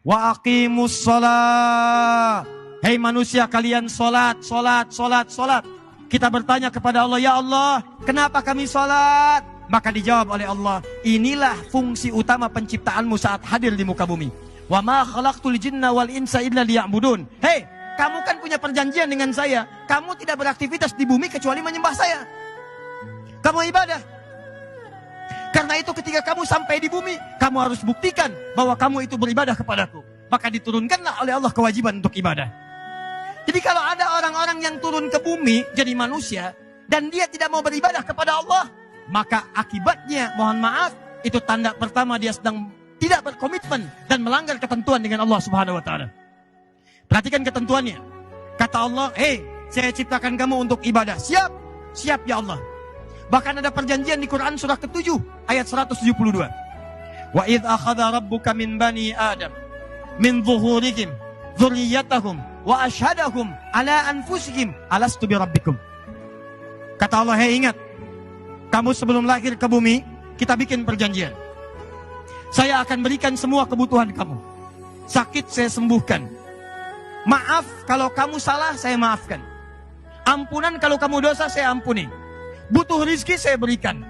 Wa aqimus sholat. Hei manusia, kalian sholat, sholat, sholat, sholat. Kita bertanya kepada Allah, ya Allah, kenapa kami sholat? Maka dijawab oleh Allah, inilah fungsi utama penciptaanmu saat hadir di muka bumi. Wa ma khalaqtul jinna wal insa illa liya'budun. Hei, kamu kan punya perjanjian dengan saya. Kamu tidak beraktivitas di bumi kecuali menyembah saya. Kamu ibadah. Karena itu ketika kamu sampai di bumi, kamu harus buktikan bahwa kamu itu beribadah kepadaku. Maka diturunkanlah oleh Allah kewajiban untuk ibadah. Jadi kalau ada orang-orang yang turun ke bumi jadi manusia dan dia tidak mau beribadah kepada Allah, maka akibatnya, mohon maaf, itu tanda pertama dia sedang tidak berkomitmen dan melanggar ketentuan dengan Allah Subhanahu wa taala. Perhatikan ketentuannya. Kata Allah, "Hei, saya ciptakan kamu untuk ibadah." Siap? Siap ya Allah. Bahkan ada perjanjian di Quran surah ke-7 ayat 172. Wa idz akhadha rabbuka min bani Adam min zuhurihim dzurriyyatahum wa asyhadahum ala anfusihim alastu birabbikum. Kata Allah, "Hei, ingat, kamu sebelum lahir ke bumi, kita bikin perjanjian. Saya akan berikan semua kebutuhan kamu. Sakit saya sembuhkan. Maaf kalau kamu salah, saya maafkan. Ampunan kalau kamu dosa, saya ampuni. Butuh rizki, saya berikan.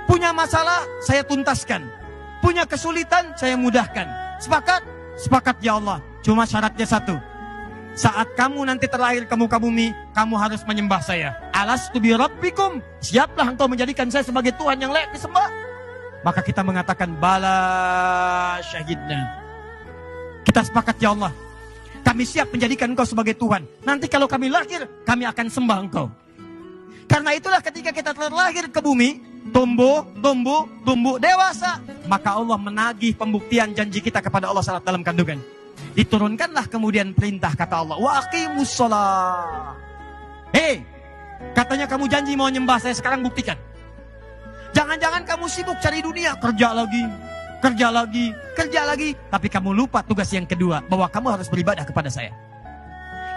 Punya masalah, saya tuntaskan. Punya kesulitan, saya mudahkan. Sepakat? Sepakat ya Allah. Cuma syaratnya satu. Saat kamu nanti terlahir ke muka bumi, kamu harus menyembah saya. Alastu bi rabbikum. Siaplah engkau menjadikan saya sebagai Tuhan yang layak disembah. Maka kita mengatakan, bala syahidna. Kita sepakat ya Allah. Kami siap menjadikan engkau sebagai Tuhan. Nanti kalau kami lahir, kami akan sembah engkau. Karena itulah ketika kita terlahir ke bumi, tumbuh dewasa, maka Allah menagih pembuktian janji kita kepada Allah saat dalam kandungan. Diturunkanlah kemudian perintah, kata Allah, wa aqimus sholat. Hei, katanya kamu janji mau nyembah saya, sekarang buktikan. Jangan-jangan kamu sibuk cari dunia, kerja lagi, tapi kamu lupa tugas yang kedua, bahwa kamu harus beribadah kepada saya.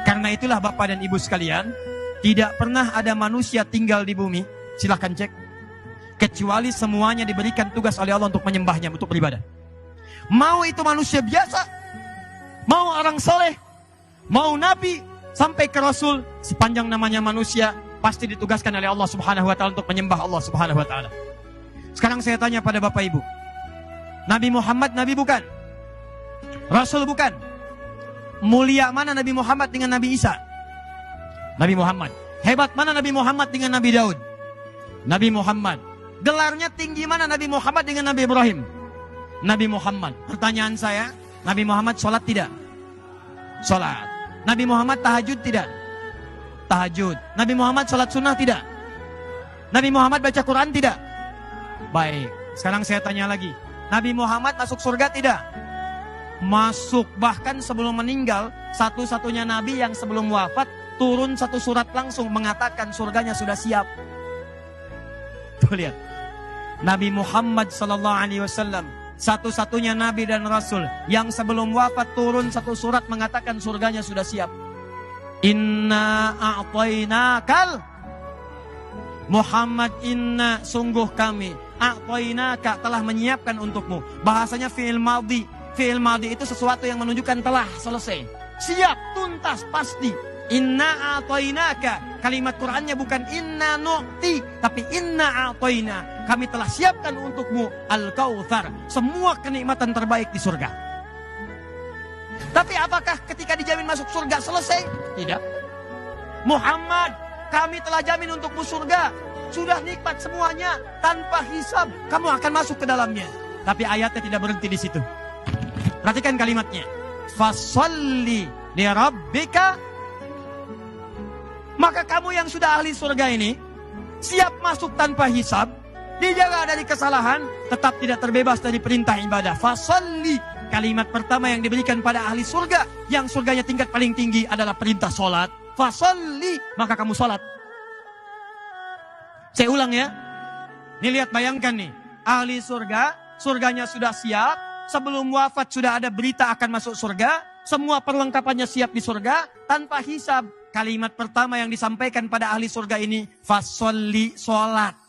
Karena itulah Bapak dan Ibu sekalian, tidak pernah ada manusia tinggal di bumi, silahkan cek, kecuali semuanya diberikan tugas oleh Allah untuk menyembahnya, untuk beribadah. Mau itu manusia biasa, mau orang soleh, mau nabi, sampai ke rasul, sepanjang namanya manusia, pasti ditugaskan oleh Allah Subhanahu wa taala untuk menyembah Allah Subhanahu wa taala. Sekarang saya tanya pada Bapak Ibu, Nabi Muhammad nabi bukan? Rasul bukan? Mulia mana Nabi Muhammad dengan Nabi Isa? Nabi Muhammad. Hebat mana Nabi Muhammad dengan Nabi Daud? Nabi Muhammad. Gelarnya tinggi mana Nabi Muhammad dengan Nabi Ibrahim? Nabi Muhammad. Pertanyaan saya, Nabi Muhammad sholat tidak? Sholat. Nabi Muhammad tahajud tidak? Tahajud. Nabi Muhammad sholat sunnah tidak? Nabi Muhammad baca Quran tidak? Baik, sekarang saya tanya lagi, Nabi Muhammad masuk surga tidak? Masuk. Bahkan sebelum meninggal, satu-satunya Nabi yang sebelum wafat turun satu surat langsung mengatakan surganya sudah siap. Tuh lihat, Nabi Muhammad SAW satu-satunya Nabi dan Rasul yang sebelum wafat turun satu surat mengatakan surganya sudah siap. Inna a'tainakal Muhammad, inna sungguh kami, a'tainaka telah menyiapkan untukmu. Bahasanya fi'il madhi. Fi'il madhi itu sesuatu yang menunjukkan telah selesai, siap, tuntas, pasti. Inna a'tainaka, kalimat Qur'annya bukan inna nu'ti, tapi inna a'taina, kami telah siapkan untukmu al-kautsar, semua kenikmatan terbaik di surga. Tapi apakah ketika dijamin masuk surga selesai? Tidak. Muhammad, kami telah jamin untukmu surga, sudah nikmat semuanya, tanpa hisab, kamu akan masuk ke dalamnya. Tapi ayatnya tidak berhenti di situ. Perhatikan kalimatnya. Fasholli li rabbika. Maka kamu yang sudah ahli surga ini, siap masuk tanpa hisab, dijaga dari kesalahan, tetap tidak terbebas dari perintah ibadah. Fasholli, kalimat pertama yang diberikan pada ahli surga, yang surganya tingkat paling tinggi adalah perintah sholat. Fasholli, maka kamu sholat. Saya ulang ya. Ini lihat, bayangkan nih, ahli surga, surganya sudah siap, sebelum wafat sudah ada berita akan masuk surga, semua perlengkapannya siap di surga, tanpa hisab. Kalimat pertama yang disampaikan pada ahli surga ini, fasholli, sholat.